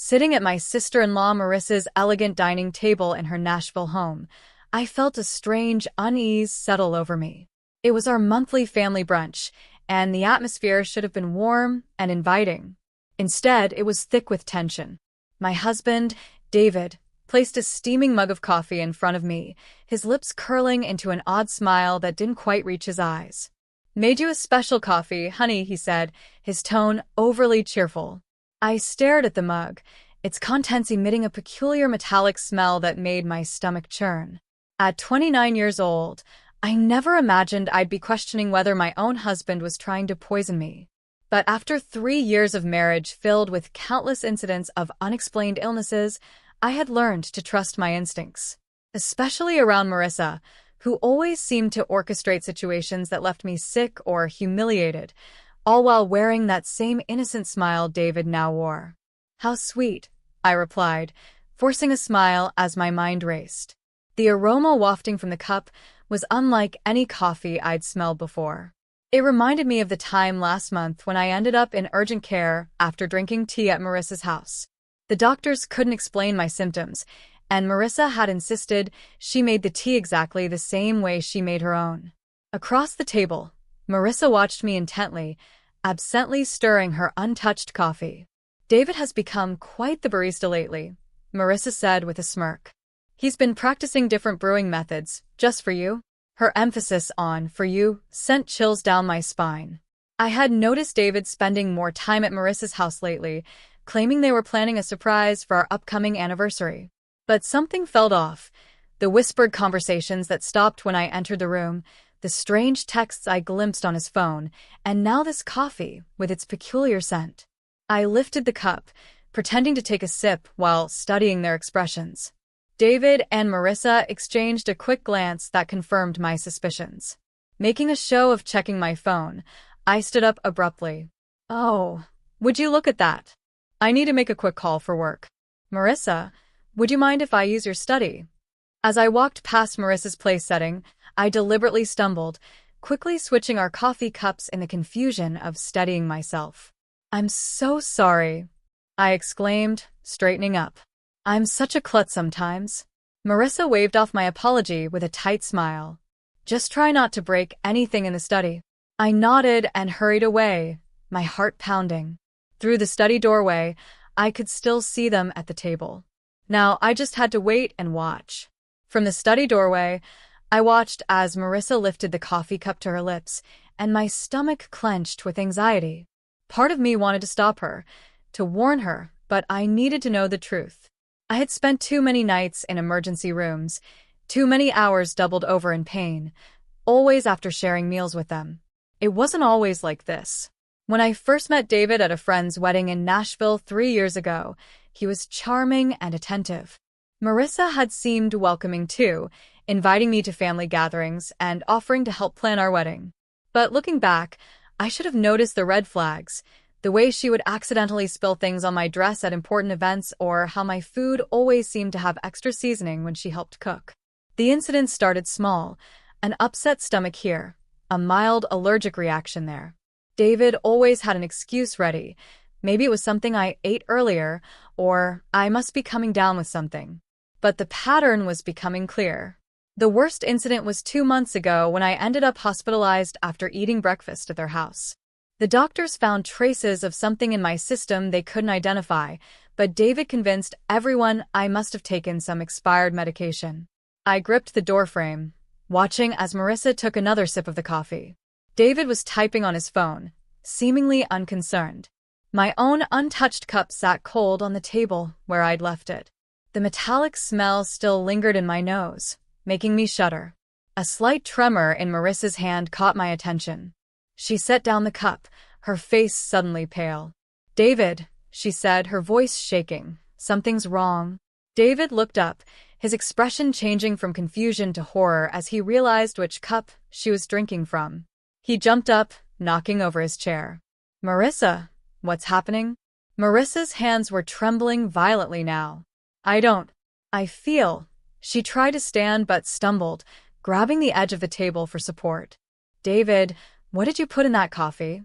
Sitting at my sister-in-law Marissa's elegant dining table in her Nashville home, I felt a strange unease settle over me. It was our monthly family brunch, and the atmosphere should have been warm and inviting. Instead, it was thick with tension. My husband, David, placed a steaming mug of coffee in front of me, his lips curling into an odd smile that didn't quite reach his eyes. "Made you a special coffee, honey," he said, his tone overly cheerful. I stared at the mug, its contents emitting a peculiar metallic smell that made my stomach churn. At 29 years old, I never imagined I'd be questioning whether my own husband was trying to poison me. But after 3 years of marriage filled with countless incidents of unexplained illnesses, I had learned to trust my instincts, especially around Marissa, who always seemed to orchestrate situations that left me sick or humiliated, all while wearing that same innocent smile David now wore. "How sweet," I replied, forcing a smile as my mind raced. The aroma wafting from the cup was unlike any coffee I'd smelled before. It reminded me of the time last month when I ended up in urgent care after drinking tea at Marissa's house. The doctors couldn't explain my symptoms, and Marissa had insisted she made the tea exactly the same way she made her own. Across the table, Marissa watched me intently, absently stirring her untouched coffee. "David has become quite the barista lately," Marissa said with a smirk. "He's been practicing different brewing methods, just for you." Her emphasis on "for you" sent chills down my spine. I had noticed David spending more time at Marissa's house lately, claiming they were planning a surprise for our upcoming anniversary. But something felt off. The whispered conversations that stopped when I entered the room, the strange texts I glimpsed on his phone, and now this coffee with its peculiar scent. I lifted the cup, pretending to take a sip while studying their expressions. David and Marissa exchanged a quick glance that confirmed my suspicions. Making a show of checking my phone, I stood up abruptly. "Oh, would you look at that? I need to make a quick call for work. Marissa, would you mind if I use your study?" As I walked past Marissa's place setting, I deliberately stumbled, quickly switching our coffee cups in the confusion of steadying myself. "I'm so sorry," I exclaimed, straightening up. "I'm such a klutz sometimes." Marissa waved off my apology with a tight smile. "Just try not to break anything in the study." I nodded and hurried away, my heart pounding. Through the study doorway, I could still see them at the table. Now I just had to wait and watch. From the study doorway, I watched as Marissa lifted the coffee cup to her lips, and my stomach clenched with anxiety. Part of me wanted to stop her, to warn her, but I needed to know the truth. I had spent too many nights in emergency rooms, too many hours doubled over in pain, always after sharing meals with them. It wasn't always like this. When I first met David at a friend's wedding in Nashville 3 years ago, he was charming and attentive. Marissa had seemed welcoming too, inviting me to family gatherings and offering to help plan our wedding. But looking back, I should have noticed the red flags, the way she would accidentally spill things on my dress at important events, or how my food always seemed to have extra seasoning when she helped cook. The incident started small, an upset stomach here, a mild allergic reaction there. David always had an excuse ready. Maybe it was something I ate earlier, or I must be coming down with something. But the pattern was becoming clear. The worst incident was 2 months ago when I ended up hospitalized after eating breakfast at their house. The doctors found traces of something in my system they couldn't identify, but David convinced everyone I must have taken some expired medication. I gripped the doorframe, watching as Marissa took another sip of the coffee. David was typing on his phone, seemingly unconcerned. My own untouched cup sat cold on the table where I'd left it. The metallic smell still lingered in my nose, making me shudder. A slight tremor in Marissa's hand caught my attention. She set down the cup, her face suddenly pale. "David," she said, her voice shaking, "something's wrong." David looked up, his expression changing from confusion to horror as he realized which cup she was drinking from. He jumped up, knocking over his chair. "Marissa, what's happening?" Marissa's hands were trembling violently now. I feel." She tried to stand but stumbled, grabbing the edge of the table for support. "David, what did you put in that coffee?"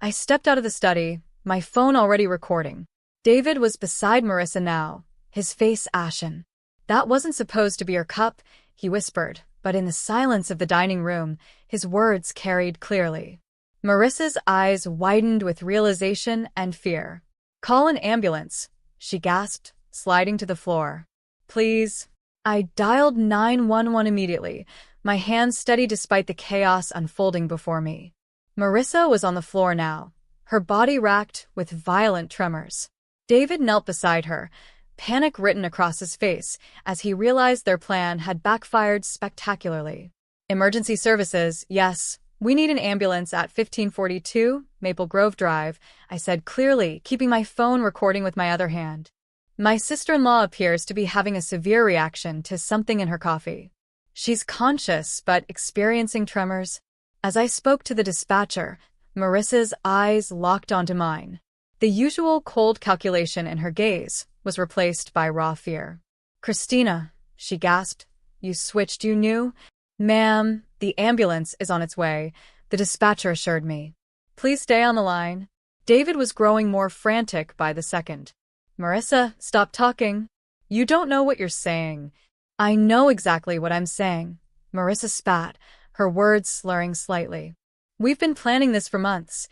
I stepped out of the study, my phone already recording. David was beside Marissa now, his face ashen. "That wasn't supposed to be your cup," he whispered, but in the silence of the dining room, his words carried clearly. Marissa's eyes widened with realization and fear. "Call an ambulance," she gasped, sliding to the floor. "Please." I dialed 911 immediately, my hands steady despite the chaos unfolding before me. Marissa was on the floor now, her body racked with violent tremors. David knelt beside her, panic written across his face as he realized their plan had backfired spectacularly. "Emergency services, yes. We need an ambulance at 1542 Maple Grove Drive," I said clearly, keeping my phone recording with my other hand. "My sister-in-law appears to be having a severe reaction to something in her coffee. She's conscious but experiencing tremors." As I spoke to the dispatcher, Marissa's eyes locked onto mine. The usual cold calculation in her gaze was replaced by raw fear. "Christina," she gasped, "you switched, you knew?" "Ma'am, the ambulance is on its way," the dispatcher assured me. "Please stay on the line." David was growing more frantic by the second. "Marissa, stop talking. You don't know what you're saying." "I know exactly what I'm saying," Marissa spat, her words slurring slightly. "We've been planning this for months,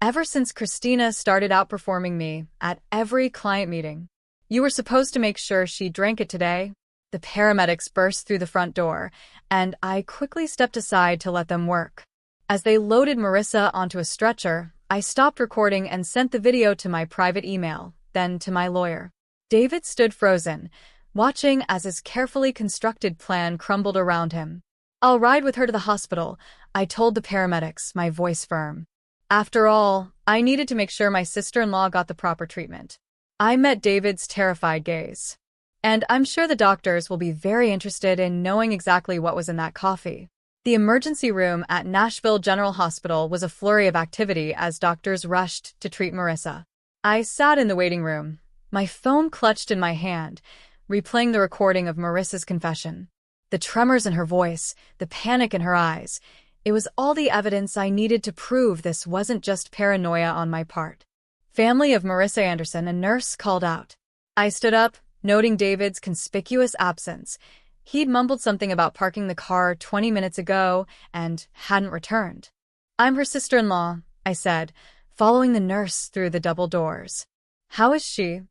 ever since Christina started outperforming me at every client meeting. You were supposed to make sure she drank it today." The paramedics burst through the front door, and I quickly stepped aside to let them work. As they loaded Marissa onto a stretcher, I stopped recording and sent the video to my private email, then to my lawyer. David stood frozen, watching as his carefully constructed plan crumbled around him. "I'll ride with her to the hospital," I told the paramedics, my voice firm. After all, I needed to make sure my sister-in-law got the proper treatment. I met David's terrified gaze. "And I'm sure the doctors will be very interested in knowing exactly what was in that coffee." The emergency room at Nashville General Hospital was a flurry of activity as doctors rushed to treat Marissa. I sat in the waiting room, my phone clutched in my hand, replaying the recording of Marissa's confession. The tremors in her voice, the panic in her eyes, it was all the evidence I needed to prove this wasn't just paranoia on my part. "Family of Marissa Anderson," a nurse called out. I stood up, noting David's conspicuous absence. He'd mumbled something about parking the car 20 minutes ago and hadn't returned. "I'm her sister-in-law," I said, following the nurse through the double doors. "How is she?"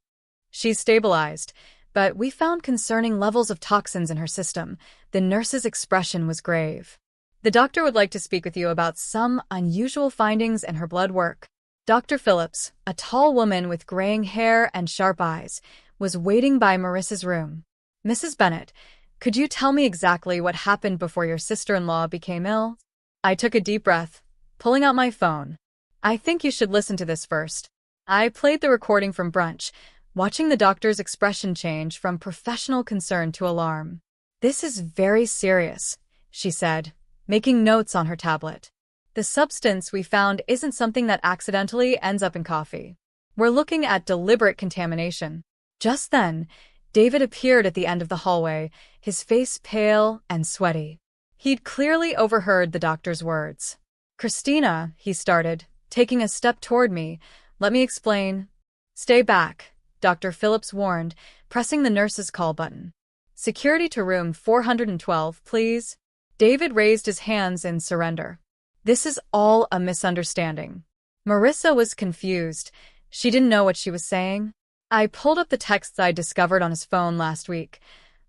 "She's stabilized, but we found concerning levels of toxins in her system." The nurse's expression was grave. "The doctor would like to speak with you about some unusual findings in her blood work." Dr. Phillips, a tall woman with graying hair and sharp eyes, was waiting by Marissa's room. "Mrs. Bennett, could you tell me exactly what happened before your sister-in-law became ill?" I took a deep breath, pulling out my phone. "I think you should listen to this first." I played the recording from brunch, watching the doctor's expression change from professional concern to alarm. "This is very serious," she said, making notes on her tablet. "The substance we found isn't something that accidentally ends up in coffee. We're looking at deliberate contamination." Just then, David appeared at the end of the hallway, his face pale and sweaty. He'd clearly overheard the doctor's words. "Christina," he started, taking a step toward me. "Let me explain." "Stay back," Dr. Phillips warned, pressing the nurse's call button. "Security to room 412, please." David raised his hands in surrender. "This is all a misunderstanding." Marissa was confused. She didn't know what she was saying. I pulled up the texts I'd discovered on his phone last week,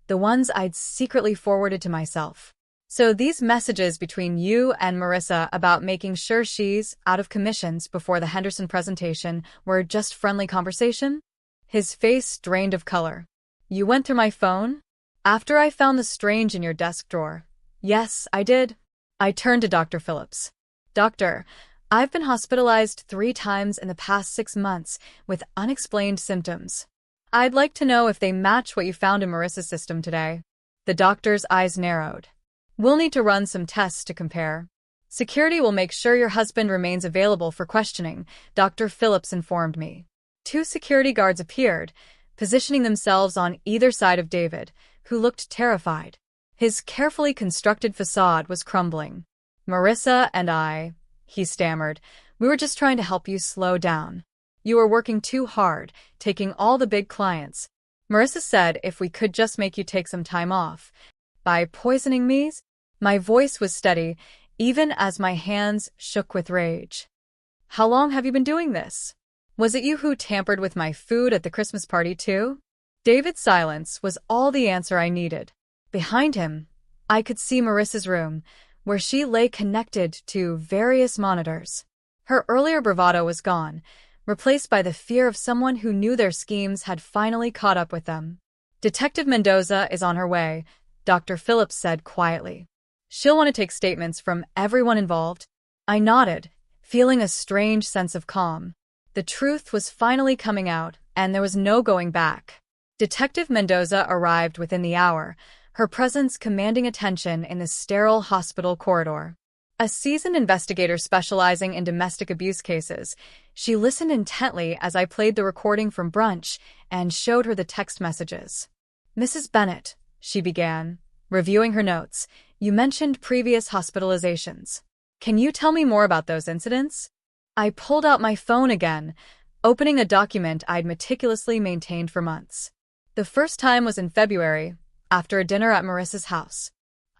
the ones I'd secretly forwarded to myself. "So these messages between you and Marissa about making sure she's out of commissions before the Henderson presentation were just friendly conversation?" His face drained of color. "You went through my phone?" "After I found the strange in your desk drawer." "Yes, I did." I turned to Dr. Phillips. "Doctor, I've been hospitalized 3 times in the past 6 months with unexplained symptoms. I'd like to know if they match what you found in Marissa's system today." The doctor's eyes narrowed. "We'll need to run some tests to compare. Security will make sure your husband remains available for questioning," Dr. Phillips informed me. 2 security guards appeared, positioning themselves on either side of David, who looked terrified. His carefully constructed facade was crumbling. "Marissa and I," he stammered, "we were just trying to help you slow down." You were working too hard, taking all the big clients. Marissa said if we could just make you take some time off. By poisoning me? My voice was steady, even as my hands shook with rage. How long have you been doing this? Was it you who tampered with my food at the Christmas party too? David's silence was all the answer I needed. Behind him, I could see Marissa's room, where she lay connected to various monitors. Her earlier bravado was gone, replaced by the fear of someone who knew their schemes had finally caught up with them. Detective Mendoza is on her way, Dr. Phillips said quietly. She'll want to take statements from everyone involved. I nodded, feeling a strange sense of calm. The truth was finally coming out, and there was no going back. Detective Mendoza arrived within the hour, her presence commanding attention in the sterile hospital corridor. A seasoned investigator specializing in domestic abuse cases, she listened intently as I played the recording from brunch and showed her the text messages. Mrs. Bennett, she began, reviewing her notes, you mentioned previous hospitalizations. Can you tell me more about those incidents? I pulled out my phone again, opening a document I'd meticulously maintained for months. The first time was in February, after a dinner at Marissa's house.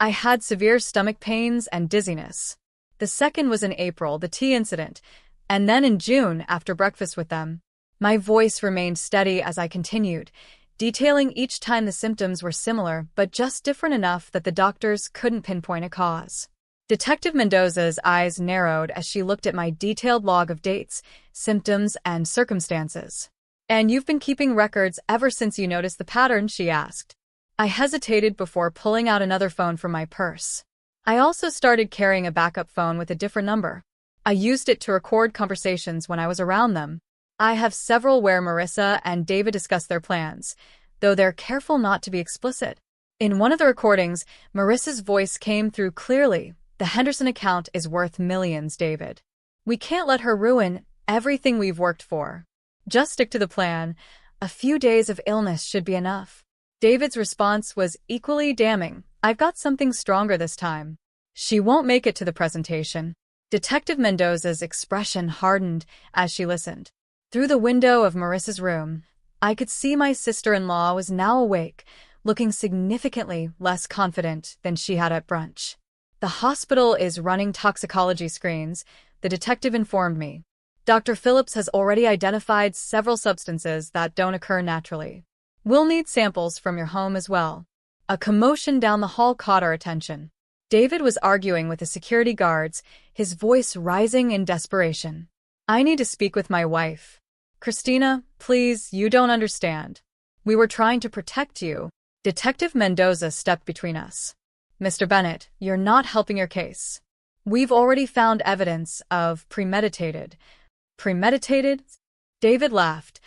I had severe stomach pains and dizziness. The second was in April, the tea incident, and then in June after breakfast with them. My voice remained steady as I continued, detailing each time the symptoms were similar but just different enough that the doctors couldn't pinpoint a cause. Detective Mendoza's eyes narrowed as she looked at my detailed log of dates, symptoms, and circumstances. And you've been keeping records ever since you noticed the pattern, she asked. I hesitated before pulling out another phone from my purse. I also started carrying a backup phone with a different number. I used it to record conversations when I was around them. I have several where Marissa and David discuss their plans, though they're careful not to be explicit. In one of the recordings, Marissa's voice came through clearly. The Henderson account is worth millions, David. We can't let her ruin everything we've worked for. Just stick to the plan. A few days of illness should be enough. David's response was equally damning. I've got something stronger this time. She won't make it to the presentation. Detective Mendoza's expression hardened as she listened. Through the window of Marissa's room, I could see my sister-in-law was now awake, looking significantly less confident than she had at brunch. The hospital is running toxicology screens, the detective informed me. Dr. Phillips has already identified several substances that don't occur naturally. We'll need samples from your home as well. A commotion down the hall caught our attention. David was arguing with the security guards, his voice rising in desperation. I need to speak with my wife. Christina, please, you don't understand. We were trying to protect you. Detective Mendoza stepped between us. Mr. Bennett, you're not helping your case. We've already found evidence of premeditated. Premeditated? David laughed,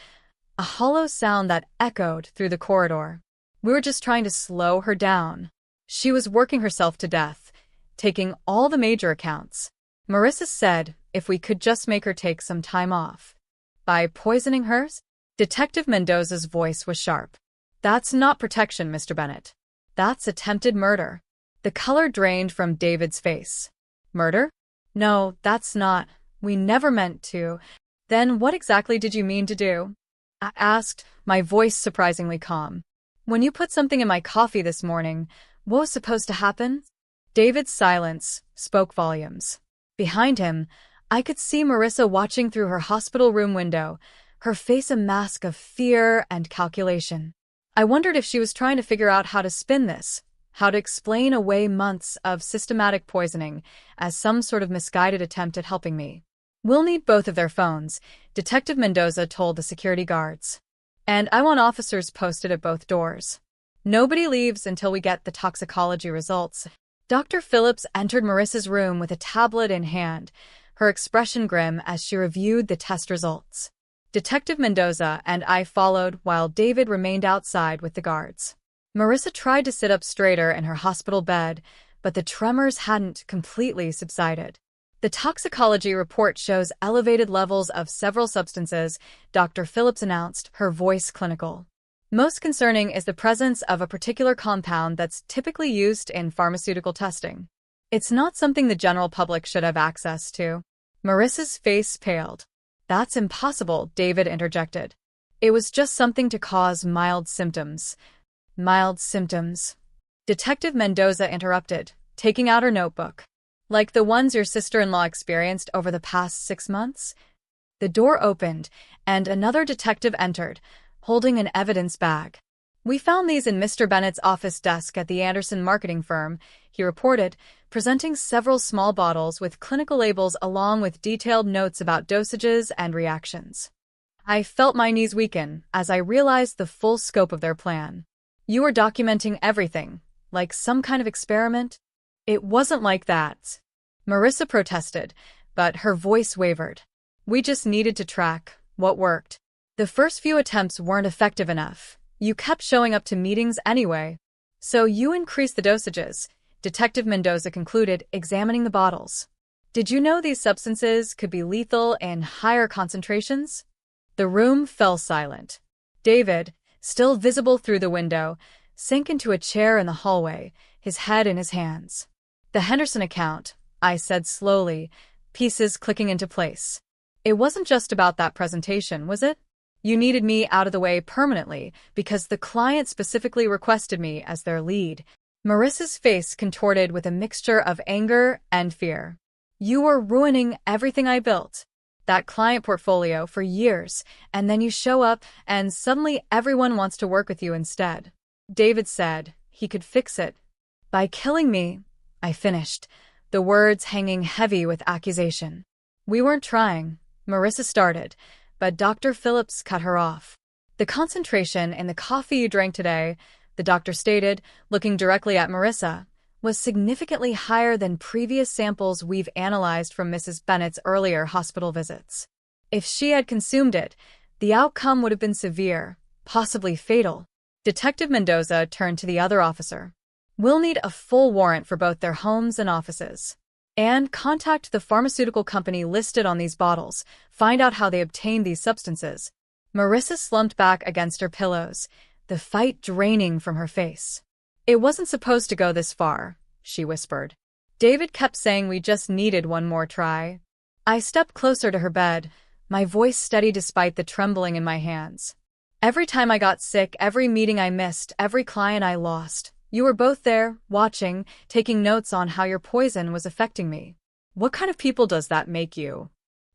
a hollow sound that echoed through the corridor. We were just trying to slow her down. She was working herself to death, taking all the major accounts. Marissa said if we could just make her take some time off. By poisoning her? Detective Mendoza's voice was sharp. That's not protection, Mr. Bennett. That's attempted murder. The color drained from David's face. Murder? No, that's not. We never meant to. Then what exactly did you mean to do? I asked, my voice surprisingly calm. When you put something in my coffee this morning, what was supposed to happen? David's silence spoke volumes. Behind him, I could see Marissa watching through her hospital room window, her face a mask of fear and calculation. I wondered if she was trying to figure out how to spin this, how to explain away months of systematic poisoning as some sort of misguided attempt at helping me. We'll need both of their phones, Detective Mendoza told the security guards. And I want officers posted at both doors. Nobody leaves until we get the toxicology results. Dr. Phillips entered Marissa's room with a tablet in hand, her expression grim as she reviewed the test results. Detective Mendoza and I followed while David remained outside with the guards. Marissa tried to sit up straighter in her hospital bed, but the tremors hadn't completely subsided. The toxicology report shows elevated levels of several substances, Dr. Phillips announced, her voice clinical. Most concerning is the presence of a particular compound that's typically used in pharmaceutical testing. It's not something the general public should have access to. Marissa's face paled. That's impossible, David interjected. It was just something to cause mild symptoms. Mild symptoms. Detective Mendoza interrupted, taking out her notebook. Like the ones your sister-in-law experienced over the past 6 months? The door opened, and another detective entered, holding an evidence bag. We found these in Mr. Bennett's office desk at the Anderson marketing firm, he reported, presenting several small bottles with clinical labels along with detailed notes about dosages and reactions. I felt my knees weaken as I realized the full scope of their plan. You were documenting everything, like some kind of experiment? It wasn't like that. Marissa protested, but her voice wavered. We just needed to track what worked. The first few attempts weren't effective enough. You kept showing up to meetings anyway. So you increased the dosages, Detective Mendoza concluded, examining the bottles. Did you know these substances could be lethal in higher concentrations? The room fell silent. David, still visible through the window, sank into a chair in the hallway, his head in his hands. The Henderson account, I said slowly, pieces clicking into place. It wasn't just about that presentation, was it? You needed me out of the way permanently because the client specifically requested me as their lead. Marissa's face contorted with a mixture of anger and fear. You were ruining everything I built. That client portfolio for years, and then you show up and suddenly everyone wants to work with you instead. David said he could fix it. By killing me, I finished, the words hanging heavy with accusation. We weren't trying, Marissa started, but Dr. Phillips cut her off. The concentration in the coffee you drank today, the doctor stated, looking directly at Marissa, was significantly higher than previous samples we've analyzed from Mrs. Bennett's earlier hospital visits. If she had consumed it, the outcome would have been severe, possibly fatal. Detective Mendoza turned to the other officer. We'll need a full warrant for both their homes and offices. And contact the pharmaceutical company listed on these bottles, find out how they obtained these substances. Marissa slumped back against her pillows, the fight draining from her face. It wasn't supposed to go this far, she whispered. David kept saying we just needed one more try. I stepped closer to her bed, my voice steady despite the trembling in my hands. Every time I got sick, every meeting I missed, every client I lost, you were both there, watching, taking notes on how your poison was affecting me. What kind of people does that make you?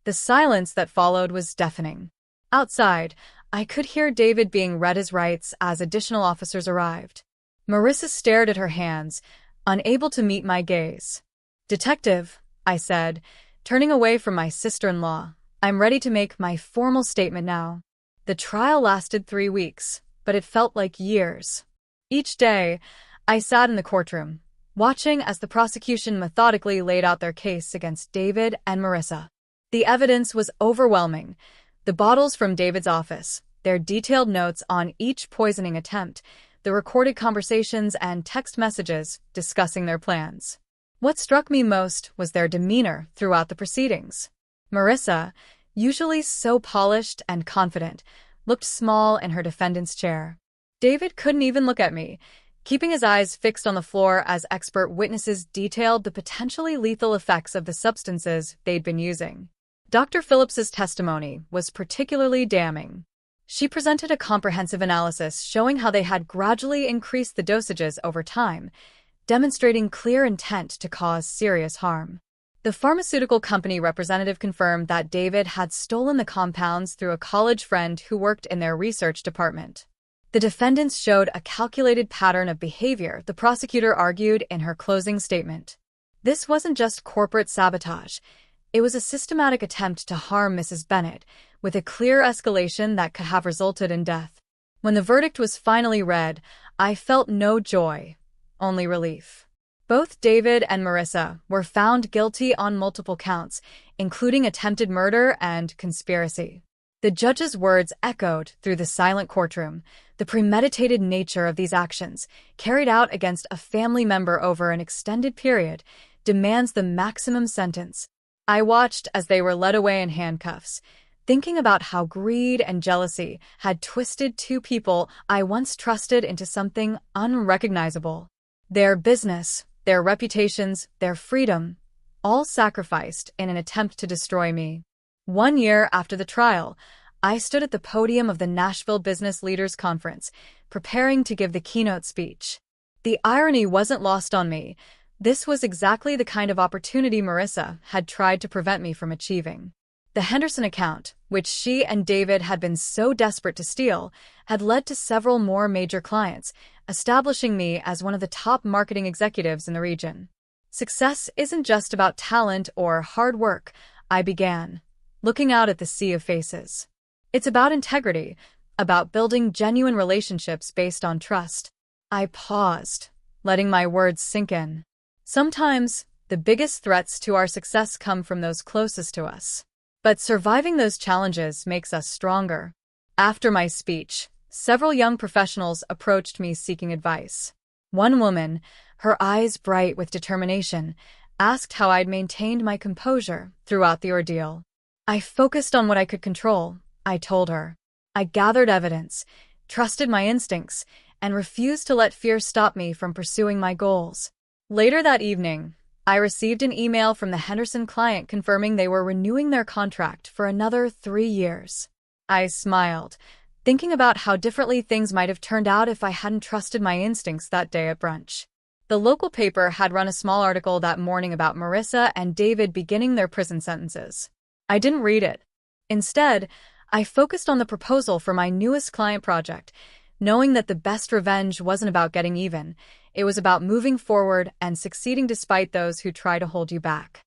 The silence that followed was deafening. Outside, I could hear David being read his rights as additional officers arrived. Marissa stared at her hands, unable to meet my gaze. Detective, I said, turning away from my sister-in-law, I'm ready to make my formal statement now. The trial lasted 3 weeks, but it felt like years. Each day, I sat in the courtroom, watching as the prosecution methodically laid out their case against David and Marissa. The evidence was overwhelming. The bottles from David's office, their detailed notes on each poisoning attempt, the recorded conversations and text messages discussing their plans. What struck me most was their demeanor throughout the proceedings. Marissa, usually so polished and confident, looked small in her defendant's chair. David couldn't even look at me, keeping his eyes fixed on the floor as expert witnesses detailed the potentially lethal effects of the substances they'd been using. Dr. Phillips's testimony was particularly damning. She presented a comprehensive analysis showing how they had gradually increased the dosages over time, demonstrating clear intent to cause serious harm. The pharmaceutical company representative confirmed that David had stolen the compounds through a college friend who worked in their research department. The defendants showed a calculated pattern of behavior, the prosecutor argued in her closing statement. This wasn't just corporate sabotage. It was a systematic attempt to harm Mrs. Bennett, with a clear escalation that could have resulted in death. When the verdict was finally read, I felt no joy, only relief. Both David and Marissa were found guilty on multiple counts, including attempted murder and conspiracy. The judge's words echoed through the silent courtroom. The premeditated nature of these actions, carried out against a family member over an extended period, demands the maximum sentence. I watched as they were led away in handcuffs, thinking about how greed and jealousy had twisted two people I once trusted into something unrecognizable. Their business, their reputations, their freedom, all sacrificed in an attempt to destroy me. 1 year after the trial, I stood at the podium of the Nashville Business Leaders Conference, preparing to give the keynote speech. The irony wasn't lost on me. This was exactly the kind of opportunity Marissa had tried to prevent me from achieving. The Henderson account, which she and David had been so desperate to steal, had led to several more major clients, establishing me as one of the top marketing executives in the region. Success isn't just about talent or hard work, I began, looking out at the sea of faces. It's about integrity, about building genuine relationships based on trust. I paused, letting my words sink in. Sometimes, the biggest threats to our success come from those closest to us. But surviving those challenges makes us stronger. After my speech, several young professionals approached me seeking advice. One woman, her eyes bright with determination, asked how I'd maintained my composure throughout the ordeal. I focused on what I could control, I told her. I gathered evidence, trusted my instincts, and refused to let fear stop me from pursuing my goals. Later that evening, I received an email from the Henderson client confirming they were renewing their contract for another 3 years. I smiled, thinking about how differently things might have turned out if I hadn't trusted my instincts that day at brunch. The local paper had run a small article that morning about Marissa and David beginning their prison sentences. I didn't read it. Instead, I focused on the proposal for my newest client project, knowing that the best revenge wasn't about getting even. It was about moving forward and succeeding despite those who try to hold you back.